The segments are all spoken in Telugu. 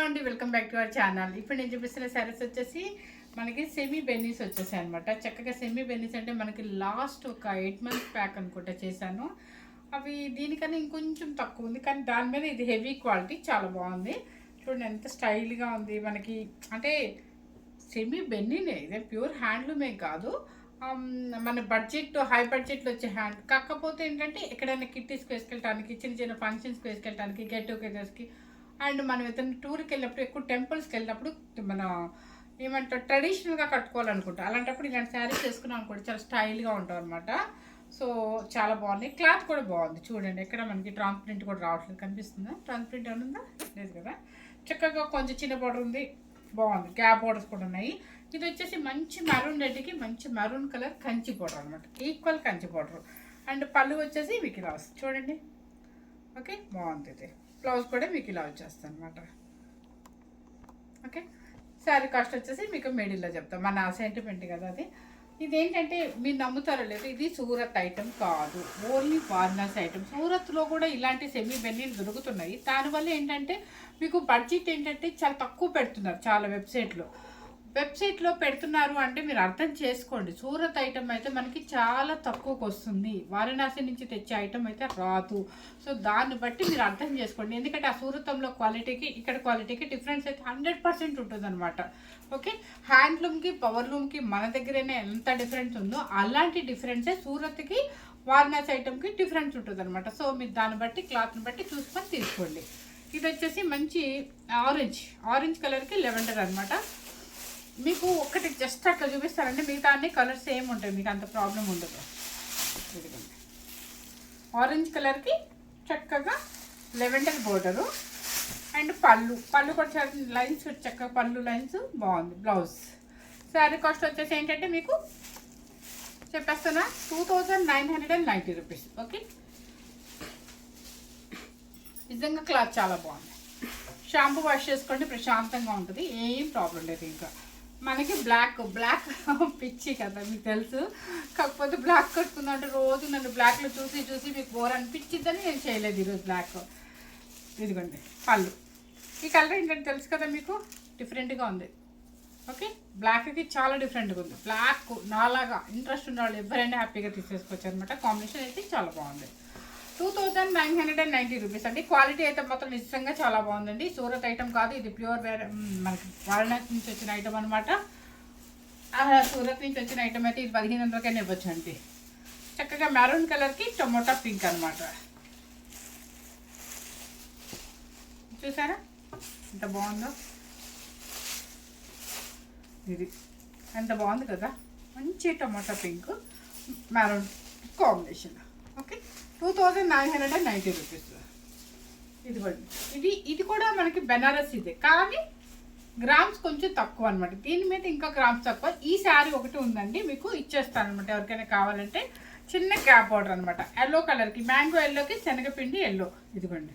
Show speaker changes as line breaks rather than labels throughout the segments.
అండి, welcome back to our channel. ఇప్పుడు నేను చూపిస్తున్న శారీస్ వచ్చేసి మనకి సెమీ బెన్నీస్ వచ్చేసాయి అనమాట. చక్కగా సెమీ బెన్నీస్ అంటే మనకి లాస్ట్ ఒక 8 months ప్యాక్ అనుకుంటా చేశాను. అవి దీనికన్నా ఇంకొంచెం తక్కువ ఉంది, కానీ దాని మీద ఇది హెవీ క్వాలిటీ చాలా బాగుంది. చూడండి ఎంత స్టైల్గా ఉంది మనకి. అంటే సెమీ బెన్నీనే, ఇదే ప్యూర్ హ్యాండ్లూమే కాదు, మన బడ్జెట్ హై బడ్జెట్లో వచ్చే హ్యాండ్. కాకపోతే ఏంటంటే ఎక్కడైనా కిట్టీస్కి వేసుకెళ్ళడానికి, చిన్న చిన్న ఫంక్షన్స్కి వేసుకెళ్ళడానికి, గెట్ టుగెదర్స్కి, అండ్ మనం ఏదైనా టూర్కి వెళ్ళినప్పుడు, ఎక్కువ టెంపుల్స్కి వెళ్ళినప్పుడు మన ఏమంటారు ట్రెడిషనల్గా కట్టుకోవాలనుకుంటా, అలాంటప్పుడు ఇలాంటి శారీస్ వేసుకున్నాం అనుకోండి చాలా స్టైల్గా ఉంటాం అనమాట. సో చాలా బాగుంది, క్లాత్ కూడా బాగుంది. చూడండి ఎక్కడ మనకి ట్రాన్స్పరెంట్ కూడా రావట్లేదు, కనిపిస్తుందా? ట్రాన్స్పరెంట్ ఏమన్నా లేదు కదా. చక్కగా కొంచెం చిన్న బోర్డర్ ఉంది, బాగుంది. గ్యాప్ బోర్డర్స్ కూడా ఉన్నాయి. ఇది వచ్చేసి మంచి మెరూన్ రెడ్కి మంచి మెరూన్ కలర్ కంచి బోర్డర్ అనమాట, ఈక్వల్ కంచి బోర్డర్. అండ్ పళ్ళు వచ్చేసి మీకు ఇలా వస్తుంది చూడండి. ఓకే, బాగుంది. ఇది బ్లౌజ్ కూడా మీకు ఇలా వచ్చేస్తుంది అనమాట. ఓకే, శారీ కాస్ట్ వచ్చేసి మీకు మిడిల్లో చెప్తాం, మన సెంటిమెంట్ కదా అది. ఇదేంటంటే మీరు నమ్ముతారో లేదు, ఇది సూరత్ ఐటమ్ కాదు, ఓన్లీ వారణాసి ఐటమ్. సూరత్లో కూడా ఇలాంటి సెమీ బెన్నీలు దొరుకుతున్నాయి. దానివల్ల ఏంటంటే మీకు బడ్జెట్ ఏంటంటే చాలా తక్కువ పెడుతున్నారు. చాలా వెబ్సైట్లో పెడుతున్నారు అంటే మీరు అర్థం చేసుకోండి. సూరత్ ఐటమ్ అయితే మనకి చాలా తక్కువకు వస్తుంది, వారణాసి నుంచి తెచ్చే ఐటమ్ అయితే రాదు. సో దాన్ని బట్టి మీరు అర్థం చేసుకోండి, ఎందుకంటే ఆ సూరతంలో క్వాలిటీకి ఇక్కడ క్వాలిటీకి డిఫరెన్స్ అయితే 100% ఉంటుంది అనమాట. ఓకే, హ్యాండ్లూమ్కి పవర్లూమ్కి మన దగ్గరైనా ఎంత డిఫరెన్స్ ఉందో అలాంటి డిఫరెన్సే సూరత్కి వారణాసి ఐటమ్కి డిఫరెన్స్ ఉంటుంది అనమాట. సో మీరు దాన్ని బట్టి క్లాత్ని బట్టి చూసుకొని తీసుకోండి. ఇది వచ్చేసి మంచి ఆరెంజ్ కలర్కి లెవెండర్ అనమాట. మీకు ఒక్కటి జస్ట్ అట్లా చూపిస్తారంటే మిగతా అన్ని కలర్స్ సేమ్ ఉంటాయి, మీకు అంత ప్రాబ్లం ఉండదు. ఆరెంజ్ కలర్కి చక్కగా లెవెండర్ బోర్డరు అండ్ పళ్ళు కూడా లైన్స్ చక్కగా పళ్ళు లైన్స్ బాగుంది. బ్లౌజ్ శారీ కాస్ట్ వచ్చేసి ఏంటంటే మీకు చెప్పేస్తున్నా 2990 రూపీస్. ఓకే, నిజంగా క్లాత్ చాలా బాగుంది. షాంపూ వాష్ చేసుకోండి, ప్రశాంతంగా ఉంటుంది, ఏం ప్రాబ్లం లేదు. ఇంకా మనకి బ్లాక్ పిచ్చి కదా మీకు తెలుసు, కాకపోతే బ్లాక్ కట్టుకుందంటే రోజు నన్ను బ్లాక్లో చూసి మీకు బోర్ అనిపించిద్దని నేను చేయలేదు ఈరోజు బ్లాక్. ఇదిగోండి పళ్ళు. ఈ కలర్ ఏంటంటే తెలుసు కదా మీకు, డిఫరెంట్గా ఉంది. ఓకే, బ్లాక్కి చాలా డిఫరెంట్గా ఉంది. బ్లాక్ నాలాగా ఇంట్రెస్ట్ ఉన్న వాళ్ళు ఎవరైనా హ్యాపీగా తీసేసుకోవచ్చు అనమాట. కాంబినేషన్ అయితే చాలా బాగుంది. 2990 రూపీస్ అండి. క్వాలిటీ అయితే మాత్రం నిజంగా చాలా బాగుందండి. సూరత్ ఐటమ్ కాదు, ఇది ప్యూర్ మనకి వారణాసి నుంచి వచ్చిన ఐటమ్ అనమాట. సూరత్ నుంచి వచ్చిన ఐటమ్ అయితే ఇది 1500కైనా ఇవ్వచ్చు అండి. చక్కగా మెరూన్ కలర్కి టొమాటో పింక్ అనమాట. చూసారా ఎంత బాగుందో, ఇది ఎంత బాగుంది కదా, మంచి tomato pink maroon combination. Okay, 2990 rupees. ఇది కూడా మనకి బెనారస్ ఇదే, కానీ గ్రామ్స్ కొంచెం తక్కువ అనమాట. దీని మీద ఇంకా గ్రామ్స్ తక్కువ. ఈ శారీ ఒకటి ఉందండి, మీకు ఇచ్చేస్తాను అనమాట ఎవరికైనా కావాలంటే. చిన్న గ్యాప్ బార్డర్ అనమాట, ఎల్లో కలర్కి మ్యాంగో ఎల్లోకి శనగపిండి ఎల్లో. ఇదిగోండి.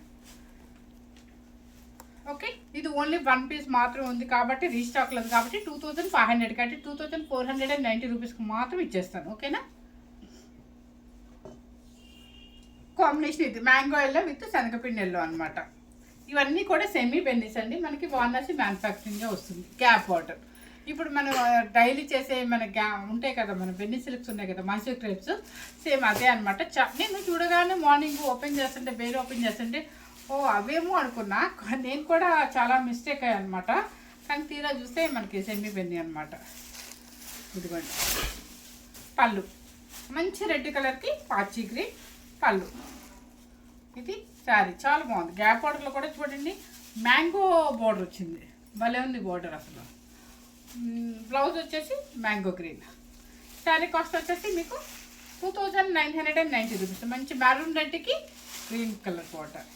ఓకే, ఇది ఓన్లీ 1 పీస్ మాత్రం ఉంది కాబట్టి రీస్టాక్ లేదు కాబట్టి 2500 అంటే 2490 రూపీస్కి మాత్రం ఇచ్చేస్తాను. ఓకేనా, కాంబినేషన్ ఇది మ్యాంగో ఎల్లో విత్ శనగపిండి ఎల్లో అనమాట. ఇవన్నీ కూడా సెమీ బెన్నీస్ అండి, మనకి వారణాసి మ్యానుఫ్యాక్చరింగ్గా వస్తుంది. గ్యాప్ వాటర్ ఇప్పుడు మనం డైలీ చేసే మన ఉంటాయి కదా, మన బెన్నీ సిల్క్స్ ఉన్నాయి కదా, మైసూర్ క్రేప్స్, సేమ్ అదే అనమాట. నేను చూడగానే మార్నింగ్ ఓపెన్ చేస్తుంటే వేరే ఓపెన్ చేస్తుంటే ఓ అవేమో అనుకున్నా, నేను కూడా చాలా మిస్టేక్ అయ్యాను అనమాట. కానీ తీరా చూస్తే మనకి సెమీ బెన్నీ అనమాట. ఇదిగోండి పళ్ళు మంచి రెడ్ కలర్కి పాచి గ్రీన్ పళ్ళు. ఇది శారీ చాలా బాగుంది. గ్యాప్ బోర్డర్లో కూడా చూడండి మ్యాంగో బోర్డర్ వచ్చింది, భలే ఉంది బోర్డర్ అసలు. బ్లౌజ్ వచ్చేసి మ్యాంగో గ్రీన్. శారీ కాస్ట్ వచ్చేసి మీకు 2990 రూపీస్. మంచి మెరూన్ రెడ్కి గ్రీన్ కలర్ బోర్డర్.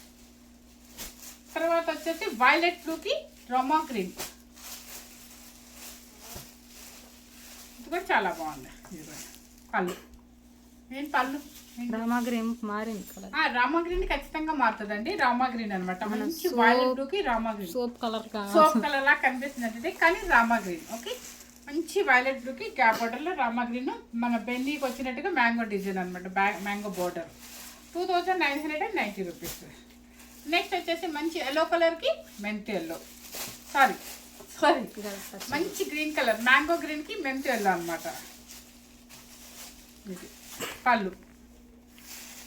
తర్వాత వచ్చేసి వైలెట్ బ్లూకి రామా గ్రీన్. ఇది కూడా చాలా బాగుంది. ఇది పళ్ళు పళ్ళు
రామా గ్రీన్ మారింది కలర్.
రామా గ్రీన్ ఖచ్చితంగా మారుతుందండి. రామా గ్రీన్ అనమాట, మంచి వైలెట్ బ్లూకి రామా గ్రీన్,
సోప్ కలర్
లా కనిపిస్తుంది కానీ రామా గ్రీన్. ఓకే, మంచి వైలెట్ బ్లూకి గ్యాప్ బోర్డర్లో రామా గ్రీన్, మన బెన్నీకి వచ్చినట్టుగా మ్యాంగో డిజైన్ అనమాట, మ్యాంగో బోర్డర్. 2990 రూపీస్. నెక్స్ట్ వచ్చేసి మంచి ఎల్లో కలర్కి మెంతి ఎల్లో. సారీ
ఇది పచ్చి.
మంచి గ్రీన్ కలర్, మ్యాంగో గ్రీన్కి మెంతి ఎల్లో అనమాట. ఇది పళ్ళు.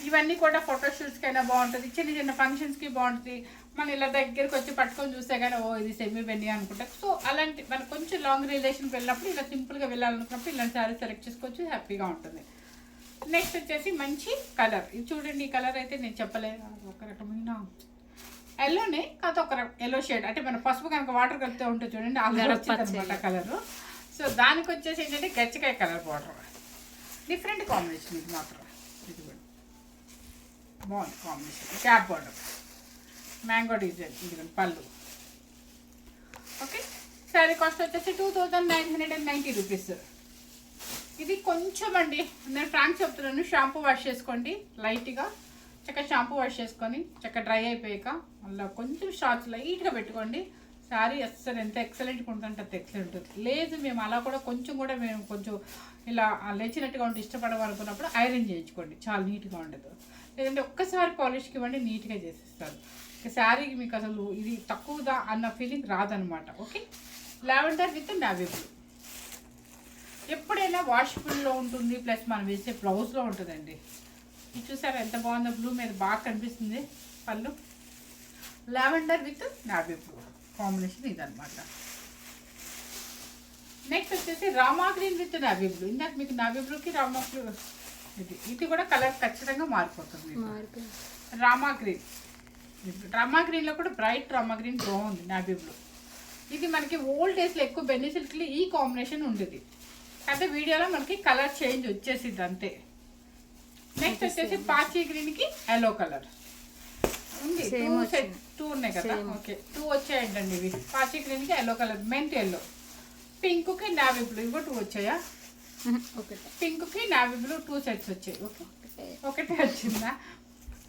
ఇవన్నీ కూడా ఫోటోషూట్స్కి అయినా బాగుంటుంది, చిన్న చిన్న ఫంక్షన్స్కి బాగుంటుంది. మనం ఇలా దగ్గరికి వచ్చి పట్టుకొని చూస్తే కానీ ఓ ఇది సెమీ బెన్నీ అనుకుంటా. సో అలాంటి మనం కొంచెం లాంగ్ రిలేషన్కి వెళ్ళినప్పుడు ఇలా సింపుల్గా వెళ్ళాలనుకున్నప్పుడు ఇలాంటి శారీ సెలెక్ట్ చేసుకోవచ్చు, హ్యాపీగా ఉంటుంది. నెక్స్ట్ వచ్చేసి మంచి కలర్. ఇది చూడండి, ఈ కలర్ అయితే నేను చెప్పలేదు, ఒక రకమైన ఎల్లోనే కాదు, ఒక ఎల్లో షేడ్. అంటే మన పసుపు కనుక వాటర్ కలిపితే ఉంటుంది చూడండి, అలా వచ్చింది అనమాట కలరు. సో దానికి వచ్చేసి ఏంటంటే గచ్చకాయ కలర్ బార్డర్, డిఫరెంట్ కాంబినేషన్. ఇది మాత్రం ఇది కూడా బాగుంది combination. Cap border, mango design, ఇది పళ్ళు. ఓకే, శారీ కాస్ట్ వచ్చేసి 2990 రూపీస్. ఇది కొంచెం అండి, నేను ఫ్రాంక్ చెప్తున్నాను, షాంపూ వాష్ చేసుకోండి లైట్గా, చక్కగా షాంపూ వాష్ చేసుకొని చక్కగా డ్రై అయిపోయాక మళ్ళీ కొంచెం షార్ట్స్ లైట్గా పెట్టుకోండి. శారీ అస్సలు ఎంత ఎక్సలెంట్గా ఉంటుందంటే అంత ఎక్సలెంట్ ఉంటుంది. లేదు మేము అలా కూడా కొంచెం కూడా మేము కొంచెం ఇలా లేచినట్టుగా ఉంటే ఇష్టపడమనుకున్నప్పుడు ఐరన్ చేయించుకోండి, చాలా నీట్గా ఉండదు. లేదంటే ఒక్కసారి పాలిష్కి ఇవ్వండి, నీట్గా చేసేస్తారు. ఇక శారీకి మీకు అసలు ఇది తక్కువదా అన్న ఫీలింగ్ రాదనమాట. Okay, lavender with navy blue. ఎప్పుడైనా వాషబుల్లో ఉంటుంది, ప్లస్ మనం వేసే బ్లౌజ్లో ఉంటుందండి. ఇది చూసారా ఎంత బాగుందో, బ్లూ మీద బాగా కనిపిస్తుంది పళ్ళు. Lavender with navy blue combination ఇదనమాట. నెక్స్ట్ వచ్చేసి Rama green with navy blue. ఇందాక మీకు నావీ బ్లూకి రామా బ్లూ, ఇది కూడా కలర్ ఖచ్చితంగా మారిపోతుంది. రామా గ్రీన్, రామా గ్రీన్లో కూడా బ్రైట్ రామా గ్రీన్ బాగుంది. నావీ బ్లూ ఇది మనకి ఓల్డ్ డేస్లో ఎక్కువ బెన్నీ సిల్క్లో ఈ కాంబినేషన్ ఉండేది, అంటే వీడియోలో మనకి కలర్ చేంజ్ వచ్చేసింది అంతే. నెక్స్ట్ వచ్చేసి పాచీ గ్రీన్కి ఎల్లో కలర్ ఉంది, 2 ఉన్నాయి కదా. ఓకే, 2 వచ్చాయంటండి ఇవి. పాచీ గ్రీన్కి ఎల్లో కలర్, మెంట్ ఎల్లో. పింక్కి నావీ బ్లూ, ఇవి 2 వచ్చాయా? పింక్కి నావీ బ్లూ 2 సెట్స్ వచ్చాయి. ఓకే, ఒకటే వచ్చిందా?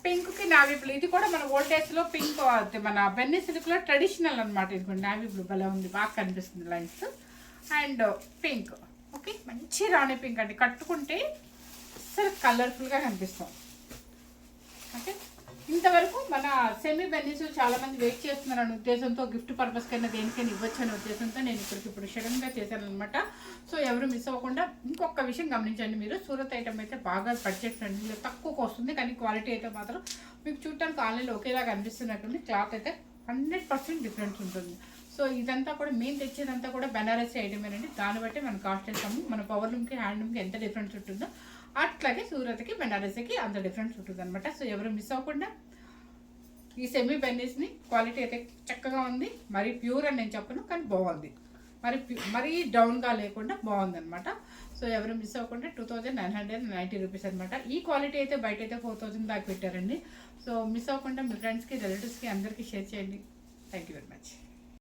పింక్కి నావీ బ్లూ, ఇది కూడా మన ఓల్డ్ డేస్లో పింక్, మన బెన్నీ సిల్క్లో ట్రెడిషనల్ అనమాట. ఇది కూడా నావీ బ్లూ భలే ఉంది, బాగా కనిపిస్తుంది లైన్స్. అండ్ పింక్, ఓకే మంచి రాణి పింక్ అండి, కట్టుకుంటే అసలు కలర్ఫుల్గా కనిపిస్తాం. ఓకే, ఇంతవరకు మన సెమీ బెన్నీస్ చాలామంది వెయిట్ చేస్తున్నారు అనే ఉద్దేశంతో, గిఫ్ట్ పర్పస్ కన్నా దేనికైనా ఇవ్వచ్చు అనే ఉద్దేశంతో నేను ఇప్పుడు సడన్గా చేశాను అనమాట. సో ఎవరు మిస్ అవ్వకుండా. ఇంకొక విషయం గమనించండి, మీరు సూరత్ ఐటమ్ అయితే బాగా బడ్జెట్ ఫ్రెండ్లీ, తక్కువకి వస్తుంది, కానీ క్వాలిటీ అయితే మాత్రం మీకు చూడటానికి ఆన్లైన్లో ఒకేలాగా అనిపిస్తున్నట్టుంది. క్లాత్ అయితే 100% డిఫరెన్స్ ఉంటుంది. సో ఇదంతా కూడా మేము తెచ్చేదంతా కూడా బెనారసీ ఐటమేనండి. దాన్ని బట్టి మన కాస్ట్ వేస్తాము, మన పవర్లూమ్కి హ్యాండ్లూమ్కి ఎంత డిఫరెన్స్ ఉంటుందో అట్లాగే సూరత్కి బెనారసీకి అంత డిఫరెన్స్ ఉంటుంది అనమాట. సో ఎవరు మిస్ అవ్వకుండా ఈ సెమీ బెన్నీస్ని, క్వాలిటీ అయితే చక్కగా ఉంది. మరి ప్యూర్ అని నేను చెప్పను, కానీ బాగుంది, మరీ డౌన్గా లేకుండా బాగుందనమాట. సో ఎవరు మిస్ అవ్వకుండా 2990 రూపీస్ అనమాట. ఈ క్వాలిటీ అయితే బయట అయితే 4000 దాకా పెట్టారండి. సో మిస్ అవ్వకుండా మీ ఫ్రెండ్స్కి, రిలేటివ్స్కి అందరికీ షేర్ చేయండి. Thank you very much.